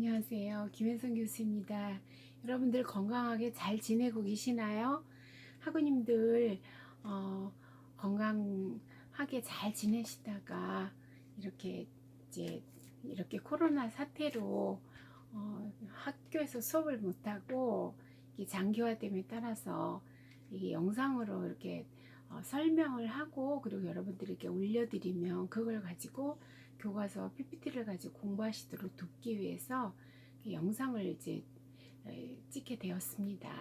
안녕하세요. 김혜선 교수입니다. 여러분들 건강하게 잘 지내고 계시나요? 학우님들 건강하게 잘 지내시다가 이렇게 이렇게 코로나 사태로 학교에서 수업을 못하고 장기화됨에 따라서 이게 영상으로 이렇게 설명을 하고 그리고 여러분들에게 올려드리면 그걸 가지고 교과서 PPT를 가지고 공부하시도록 돕기 위해서 영상을 찍게 되었습니다.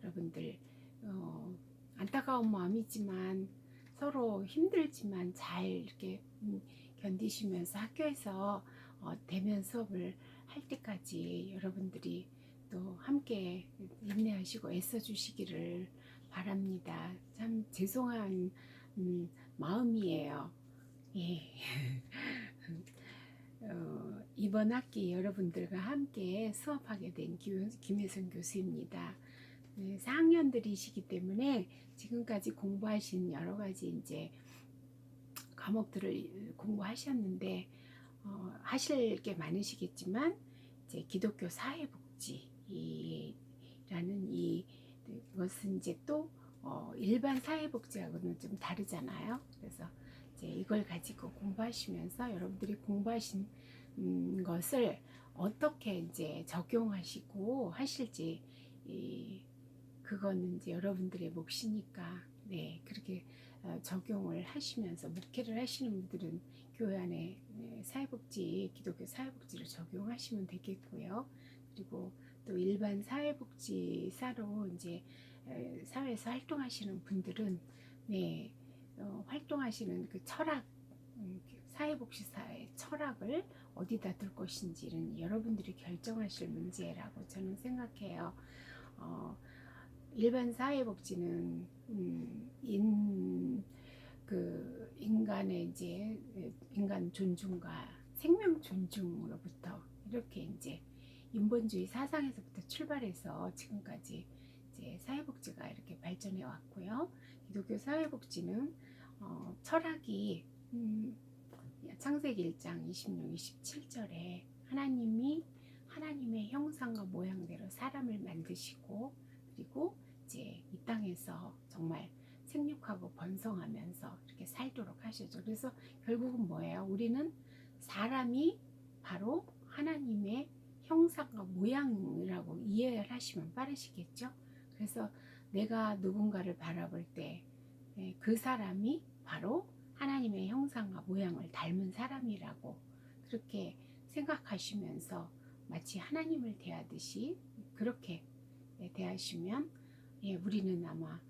여러분들 안타까운 마음이지만 서로 힘들지만 잘 이렇게 견디시면서 학교에서 대면 수업을 할 때까지 여러분들이 또 함께 인내하시고 애써주시기를 바랍니다. 참 죄송한 마음이에요. 예. 이번 학기 여러분들과 함께 수업하게 된 김혜선 교수입니다. 네, 4학년들이시기 때문에 지금까지 공부하신 여러 가지 과목들을 공부하셨는데 하실 게 많으시겠지만 기독교 사회복지라는 이것은 또 일반 사회복지하고는 좀 다르잖아요. 그래서 이걸 가지고 공부하시면서 여러분들이 공부하신 것을 어떻게 적용하시고 하실지 그거는 여러분들의 몫이니까 그렇게 적용을 하시면서 목회를 하시는 분들은 교회 안에 사회복지, 기독교 사회복지를 적용하시면 되겠고요. 그리고 또 일반 사회복지사로 사회에서 활동하시는 분들은 활동하시는 그 철학, 사회복지사의 철학을 어디다 둘 것인지는 여러분들이 결정하실 문제라고 저는 생각해요. 일반 사회복지는 인간의 인간 존중과 생명 존중으로부터 이렇게 인본주의 사상에서부터 출발해서 지금까지 사회복지가 이렇게 발전해 왔고요. 기독교 사회복지는 철학이 창세기 1장 26, 27절에 하나님의 형상과 모양대로 사람을 만드시고 그리고 이 땅에서 정말 생육하고 번성하면서 이렇게 살도록 하시죠. 그래서 결국은 뭐예요? 우리는 사람이 바로 하나님의 형상과 모양이라고 이해를 하시면 빠르시겠죠? 그래서 내가 누군가를 바라볼 때 그 사람이 바로 하나님의 형상과 모양을 닮은 사람이라고 그렇게 생각하시면서 마치 하나님을 대하듯이 그렇게 대하시면 우리는 아마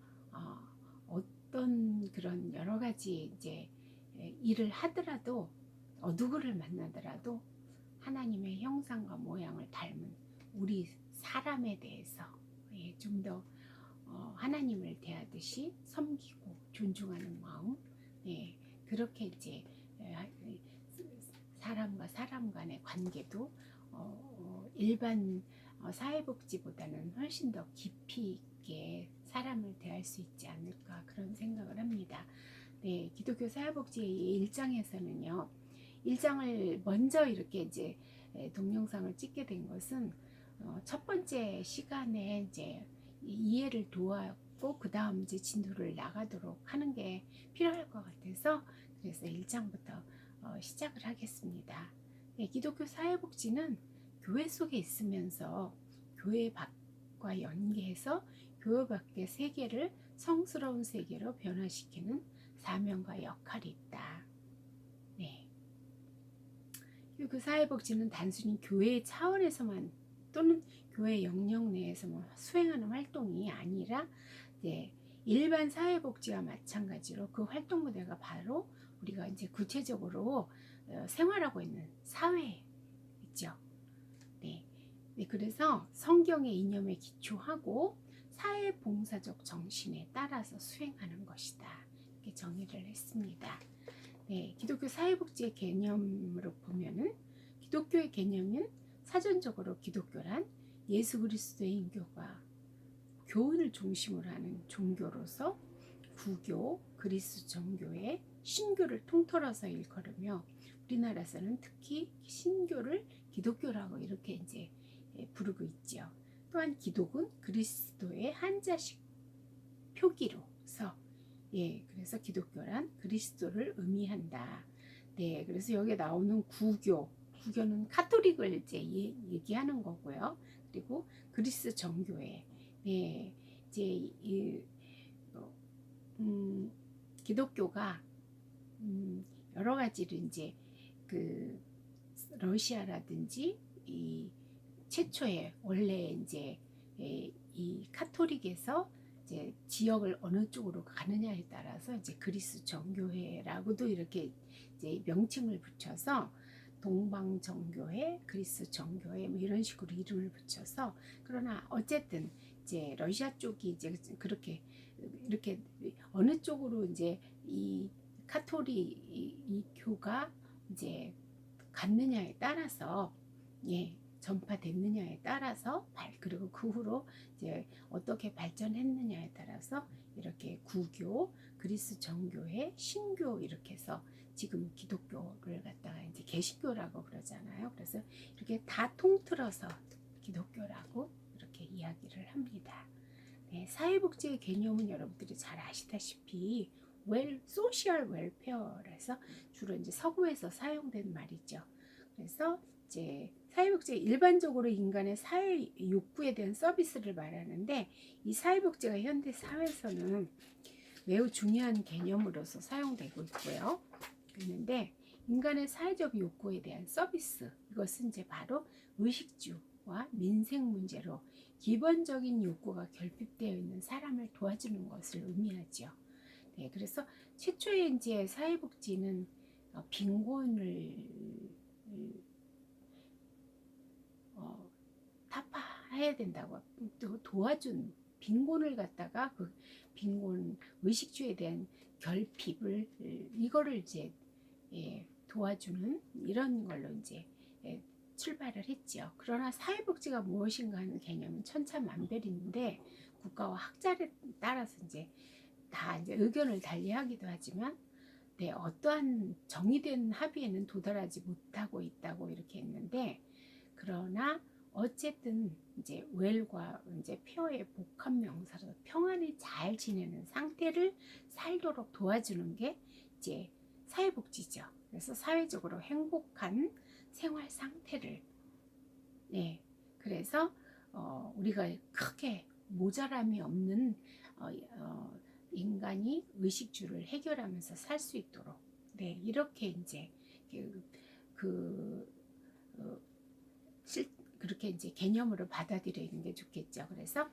어떤 그런 여러 가지 일을 하더라도 누구를 만나더라도 하나님의 형상과 모양을 닮은 우리 사람에 대해서 좀 더 하나님을 대하듯이 섬기고 존중하는 마음 그렇게 사람과 사람 간의 관계도 일반 사회복지보다는 훨씬 더 깊이 있게 사람을 대할 수 있지 않을까 그런 생각을 합니다. 기독교 사회복지의 1장에서는요. 1장을 먼저 이렇게 동영상을 찍게 된 것은 첫 번째 시간에 이해를 도왔고 그 다음 진도를 나가도록 하는 게 필요할 것 같아서 그래서 1장부터 시작을 하겠습니다. 기독교 사회복지는 교회 속에 있으면서 교회 밖과 연계해서 교회 밖의 세계를 성스러운 세계로 변화시키는 사명과 역할이 있다. 그 사회복지는 단순히 교회 차원에서만 또는 교회 영역 내에서만 수행하는 활동이 아니라 일반 사회복지와 마찬가지로 그 활동 무대가 바로 우리가 구체적으로 생활하고 있는 사회 있죠. 그래서 성경의 이념에 기초하고 사회봉사적 정신에 따라서 수행하는 것이다. 이렇게 정의를 했습니다. 기독교 사회복지의 개념으로 보면은 기독교의 개념은 사전적으로 기독교란 예수 그리스도의 인교가 교훈을 중심으로 하는 종교로서 구교, 그리스 정교의 신교를 통틀어서 일컬으며 우리나라에서는 특히 신교를 기독교라고 이렇게 이제 부르고 있죠. 또한 기독은 그리스도의 한자식 표기로서 그래서 기독교란 그리스도를 의미한다. 네, 그래서 여기에 나오는 구교는 카톨릭을 이제 얘기하는 거고요. 그리고 그리스 정교회, 이제 기독교가 여러 가지로 이제 그 러시아라든지 이 최초에 원래 이제 이 카톨릭에서 이제 지역을 어느 쪽으로 가느냐에 따라서 이제 그리스 정교회라고도 이렇게 이제 명칭을 붙여서 동방 정교회, 그리스 정교회 뭐 이런 식으로 이름을 붙여서 그러나 어쨌든 이제 러시아 쪽이 이제 그렇게 이렇게 어느 쪽으로 이제 이 카톨릭 이 교가 이제 갔느냐에 따라서 전파됐느냐에 따라서 그리고 그 후로 이제 어떻게 발전했느냐에 따라서 이렇게 구교, 그리스 정교회, 신교 이렇게 해서 지금 기독교를 갖다가 이제 개신교라고 그러잖아요. 그래서 이렇게 다 통틀어서 기독교라고 이렇게 이야기를 합니다. 네, 사회복지의 개념은 여러분들이 잘 아시다시피 소셜 웰페어라서 주로 이제 서구에서 사용된 말이죠. 그래서 이제 사회복지가 일반적으로 인간의 사회 욕구에 대한 서비스를 말하는데 이 사회복지가 현대 사회에서는 매우 중요한 개념으로서 사용되고 있고요. 그런데 인간의 사회적 욕구에 대한 서비스, 이것은 이제 바로 의식주와 민생 문제로 기본적인 욕구가 결핍되어 있는 사람을 도와주는 것을 의미하죠. 네, 그래서 최초의 이제 사회복지는 빈곤을 타파해야 된다고 또 도와준 빈곤을 갖다가 그 빈곤 의식주에 대한 결핍을 이거를 이제 도와주는 이런 걸로 이제 출발을 했죠. 그러나 사회복지가 무엇인가 하는 개념은 천차만별인데 국가와 학자에 따라서 이제 다 이제 의견을 달리하기도 하지만 어떠한 정의된 합의에는 도달하지 못하고 있다고 이렇게 했는데 그러나 어쨌든 이제 웰과 이제 페어의 복합 명사로 평안히 잘 지내는 상태를 살도록 도와주는 게 이제 사회복지죠. 그래서 사회적으로 행복한 생활 상태를 그래서 우리가 크게 모자람이 없는 인간이 의식주를 해결하면서 살 수 있도록 이렇게 이제 그렇게 이제 개념으로 받아들이는 게 좋겠죠. 그래서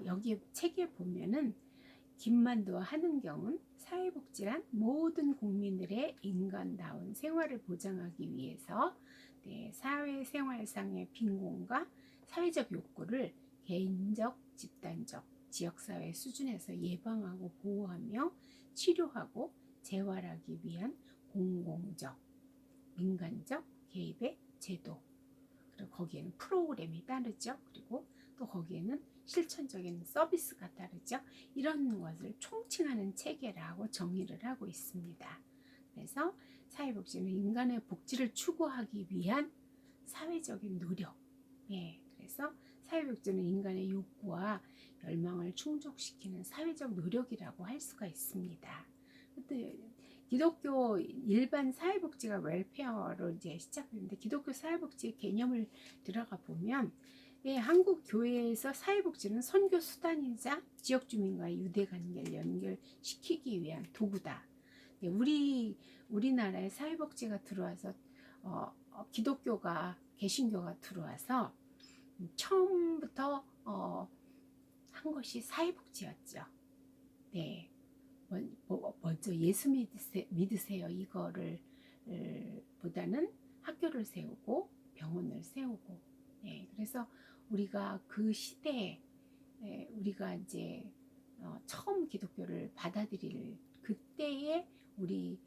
여기 책에 보면은 김만두와 한은경은 사회복지란 모든 국민들의 인간다운 생활을 보장하기 위해서 사회생활상의 빈곤과 사회적 욕구를 개인적, 집단적, 지역사회 수준에서 예방하고 보호하며 치료하고 재활하기 위한 공공적, 민간적 개입의 제도, 그리고 거기에는 프로그램이 따르죠. 그리고 또 거기에는 실천적인 서비스가 따르죠. 이런 것을 총칭하는 체계라고 정의를 하고 있습니다. 그래서 사회복지는 인간의 복지를 추구하기 위한 사회적인 노력. 그래서 사회복지는 인간의 욕구와 열망을 충족시키는 사회적 노력이라고 할 수가 있습니다. 기독교 일반 사회복지가 웰페어로 이제 시작됐는데 기독교 사회복지 개념을 들어가 보면 한국 교회에서 사회복지는 선교 수단이자 지역 주민과의 유대 관계를 연결시키기 위한 도구다. 우리나라에 사회복지가 들어와서 기독교가 개신교가 들어와서 처음부터 한 것이 사회복지였죠. 먼저 예수 믿으세요 이거를 보다는 학교를 세우고 병원을 세우고 그래서 우리가 그 시대에 우리가 이제 처음 기독교를 받아들일 그때에 우리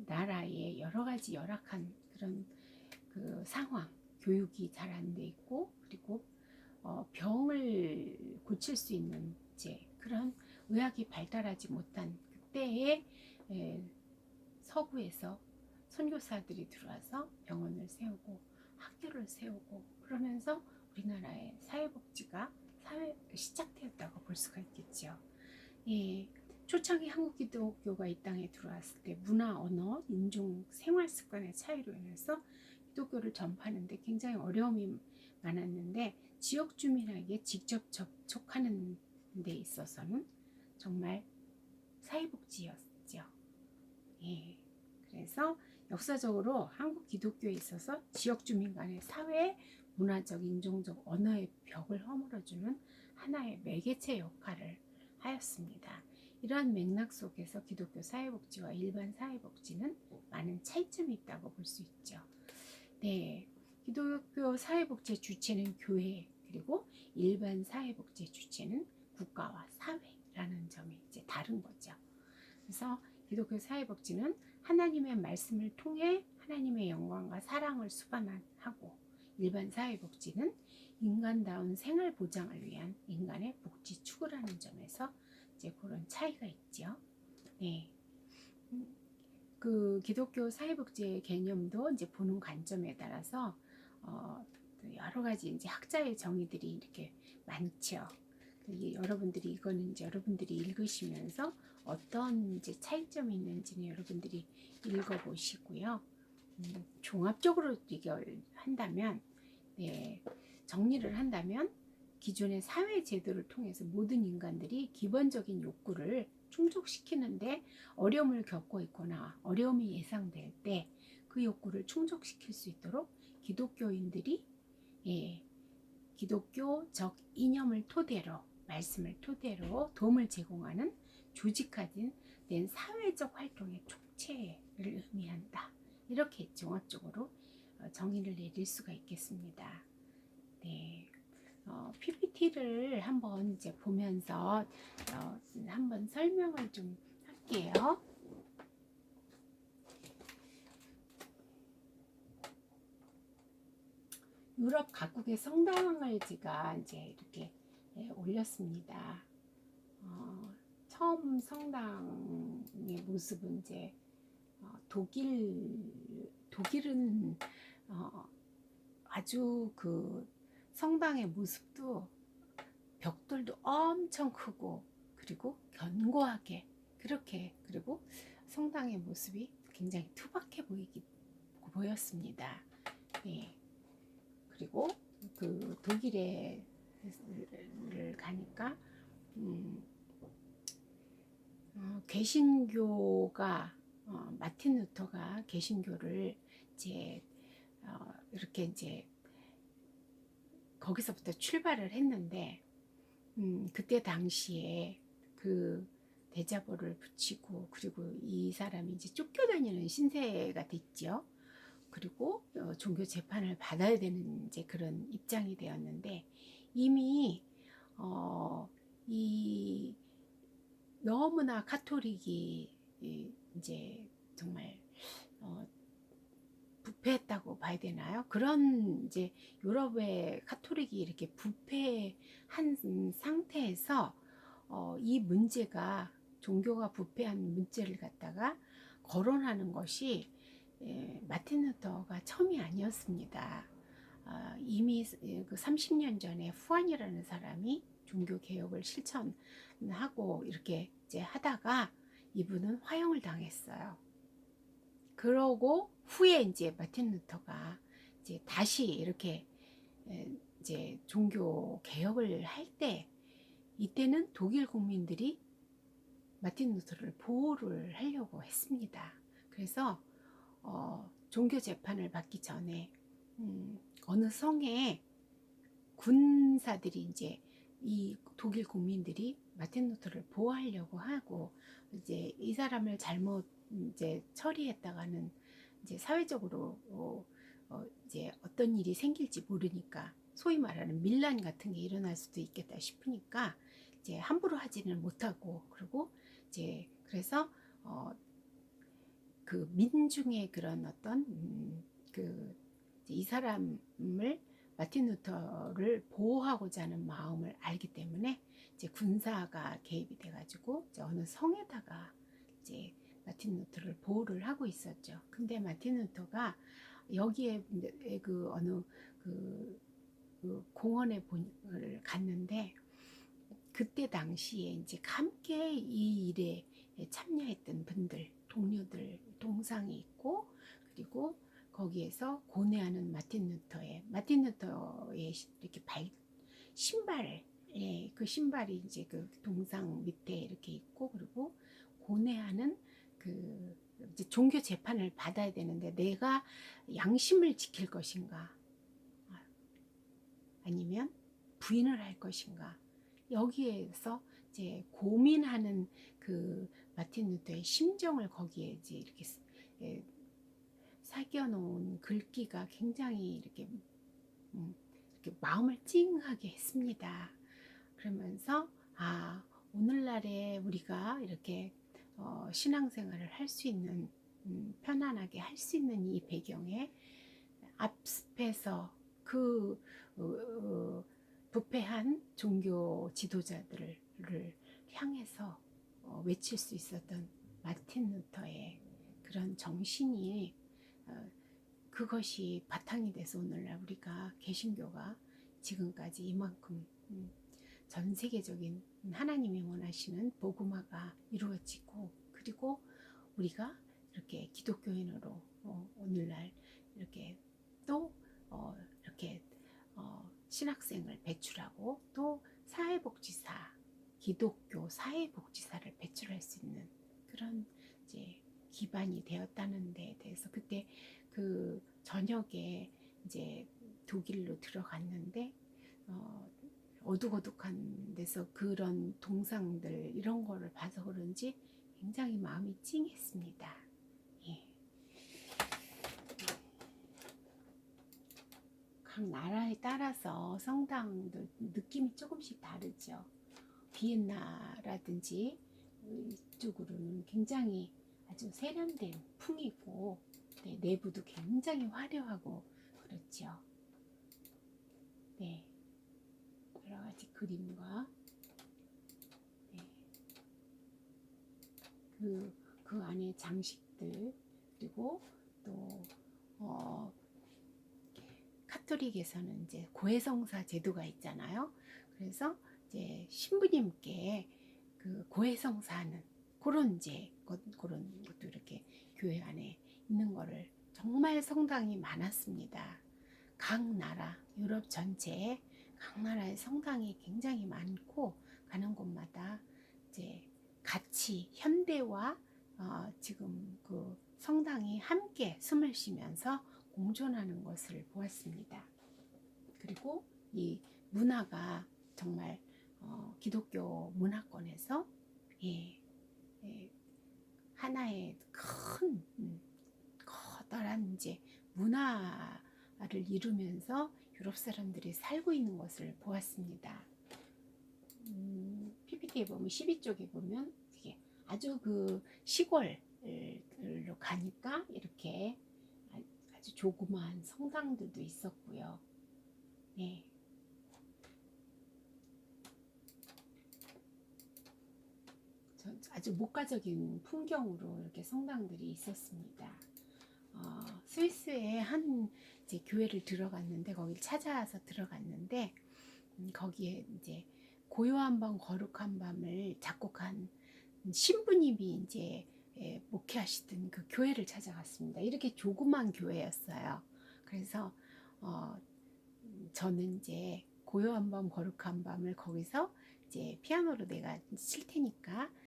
나라의 여러 가지 열악한 그런 그 상황, 교육이 잘 안 돼 있고 그리고 병을 고칠 수 있는 이제 그런 의학이 발달하지 못한 그때에 예, 서구에서 선교사들이 들어와서 병원을 세우고 학교를 세우고 그러면서 우리나라의 사회복지가 시작되었다고 볼 수가 있겠죠. 예, 초창기 한국 기독교가 이 땅에 들어왔을 때 문화, 언어, 인종, 생활 습관의 차이로 인해서 기독교를 전파하는데 굉장히 어려움이 많았는데 지역 주민에게 직접 접촉하는 데 있어서는 정말 사회복지였죠. 예, 그래서 역사적으로 한국 기독교에 있어서 지역 주민 간의 사회, 문화적, 인종적, 언어의 벽을 허물어주는 하나의 매개체 역할을 하였습니다. 이러한 맥락 속에서 기독교 사회복지와 일반 사회복지는 많은 차이점이 있다고 볼 수 있죠. 네, 기독교 사회복지의 주체는 교회, 그리고 일반 사회복지의 주체는 국가와 사회라는 점이 이제 다른 거죠. 그래서 기독교 사회복지는 하나님의 말씀을 통해 하나님의 영광과 사랑을 수반하고, 일반 사회복지는 인간다운 생활 보장을 위한 인간의 복지 추구라는 점에서 이제 그런 차이가 있죠. 네. 그 기독교 사회복지의 개념도 이제 보는 관점에 따라서 여러 가지 이제 학자의 정의들이 이렇게 많죠. 여러분들이 이거는 이제 여러분들이 읽으시면서 어떤 이제 차이점이 있는지는 여러분들이 읽어보시고요. 종합적으로 이걸 한다면, 네, 정리를 한다면 기존의 사회 제도를 통해서 모든 인간들이 기본적인 욕구를 충족시키는데 어려움을 겪고 있거나 어려움이 예상될 때 그 욕구를 충족시킬 수 있도록 기독교인들이, 예, 기독교적 이념을 토대로, 말씀을 토대로 도움을 제공하는 조직화된 사회적 활동의 촉체를 의미한다. 이렇게 종합적으로 정의를 내릴 수가 있겠습니다. 네. PPT를 한번 이제 보면서 한번 설명을 좀 할게요. 유럽 각국의 성당을 제가 이제 이렇게 올렸습니다. 처음 성당의 모습은 이제 독일은 아주 그 성당의 모습도 벽돌도 엄청 크고 그리고 견고하게 그렇게, 그리고 성당의 모습이 굉장히 투박해 보였습니다. 네. 그리고 그 독일에 가니까 개신교가 마틴 루터가 개신교를 이제 이렇게 이제 거기서부터 출발을 했는데 그때 당시에 그 대자보를 붙이고, 그리고 이 사람이 이제 쫓겨다니는 신세가 됐죠. 그리고 종교 재판을 받아야 되는 이제 그런 입장이 되었는데, 이미 이 너무나 카톨릭이 이제 정말 부패했다고 봐야 되나요? 그런 이제 유럽의 카톨릭이 이렇게 부패한 상태에서 이 문제가, 종교가 부패한 문제를 갖다가 거론하는 것이 마틴 루터가 처음이 아니었습니다. 이미 그 30년 전에 후안이라는 사람이 종교 개혁을 실천하고 이렇게 이제 하다가 이분은 화형을 당했어요. 그러고 후에 이제 마틴 루터가 이제 다시 이렇게 이제 종교 개혁을 할 때, 이때는 독일 국민들이 마틴 루터를 보호를 하려고 했습니다. 그래서 종교 재판을 받기 전에 어느 성에 군사들이 이제 이 독일 국민들이 마틴 루터를 보호하려고 하고, 이제 이 사람을 잘못 이제 처리했다가는 이제 사회적으로 이제 어떤 일이 생길지 모르니까, 소위 말하는 밀란 같은 게 일어날 수도 있겠다 싶으니까 이제 함부로 하지는 못하고, 그리고 이제 그래서 그 민중의 그런 어떤 이 사람을, 마틴 루터를 보호하고자 하는 마음을 알기 때문에 이제 군사가 개입이 돼가지고 이제 어느 성에다가 이제 마틴 루터를 보호를 하고 있었죠. 근데 마틴 루터가 여기에 그 어느 그 공원에 갔는데 그때 당시에 이제 함께 이 일에 참여했던 분들, 동료들 동상이 있고, 그리고 거기에서 고뇌하는 마틴 루터의 이렇게 신발, 예, 그 신발이 이제 그 동상 밑에 이렇게 있고, 그리고 고뇌하는 그 이제 종교 재판을 받아야 되는데 내가 양심을 지킬 것인가, 아니면 부인을 할 것인가, 여기에서 이제 고민하는 그 마틴 루터의 심정을 거기에 이제 이렇게 새겨 놓은 글귀가 굉장히 이렇게 마음을 찡하게 했습니다. 그러면서 오늘날에 우리가 이렇게 신앙생활을 할 수 있는, 편안하게 할 수 있는 이 배경에 앞에서 그 부패한 종교 지도자들을 향해서 외칠 수 있었던 마틴 루터의 그런 정신이, 그것이 바탕이 돼서 오늘날 우리가 개신교가 지금까지 이만큼 전 세계적인 하나님이 원하시는 복음화가 이루어지고, 그리고 우리가 이렇게 기독교인으로 오늘날 이렇게 또 이렇게 신학생을 배출하고, 또 사회복지사, 기독교 사회복지사를 배출할 수 있는 그런 이제 기반이 되었다는 데에 대해서, 그때 그 저녁에 이제 독일로 들어갔는데 어둑어둑한 데서 그런 동상들 이런 거를 봐서 그런지 굉장히 마음이 찡했습니다. 예. 각 나라에 따라서 성당도 느낌이 조금씩 다르죠. 비엔나라든지 이쪽으로는 굉장히 아주 세련된 풍이고, 네, 내부도 굉장히 화려하고 그렇죠. 네, 여러 가지 그림과, 네, 그 안에 장식들, 그리고 또 카톨릭에서는 이제 고해성사 제도가 있잖아요. 그래서 이제 신부님께 그 고해성사하는 그런 이제 그런 것도 이렇게 교회 안에 있는 거를 정말 성당이 많았습니다. 각 나라, 유럽 전체에 각 나라의 성당이 굉장히 많고, 가는 곳마다 이제 같이 현대와 지금 그 성당이 함께 숨을 쉬면서 공존하는 것을 보았습니다. 그리고 이 문화가 정말 기독교 문화권에서 하나의 큰 커다란 이제 문화를 이루면서 유럽 사람들이 살고 있는 것을 보았습니다. PPT에 보면 12쪽에 보면 이게 아주 그 시골로 가니까 이렇게 아주 조그마한 성당들도 있었고요. 네. 아주 목가적인 풍경으로 이렇게 성당들이 있었습니다. 스위스의 한 이제 교회를 들어갔는데, 거기를 찾아서 들어갔는데, 거기에 이제 고요한 밤 거룩한 밤을 작곡한 신부님이 이제 목회하시던 그 교회를 찾아갔습니다. 이렇게 조그만 교회였어요. 그래서 저는 이제 고요한 밤 거룩한 밤을 거기서 이제 피아노로 내가 칠 테니까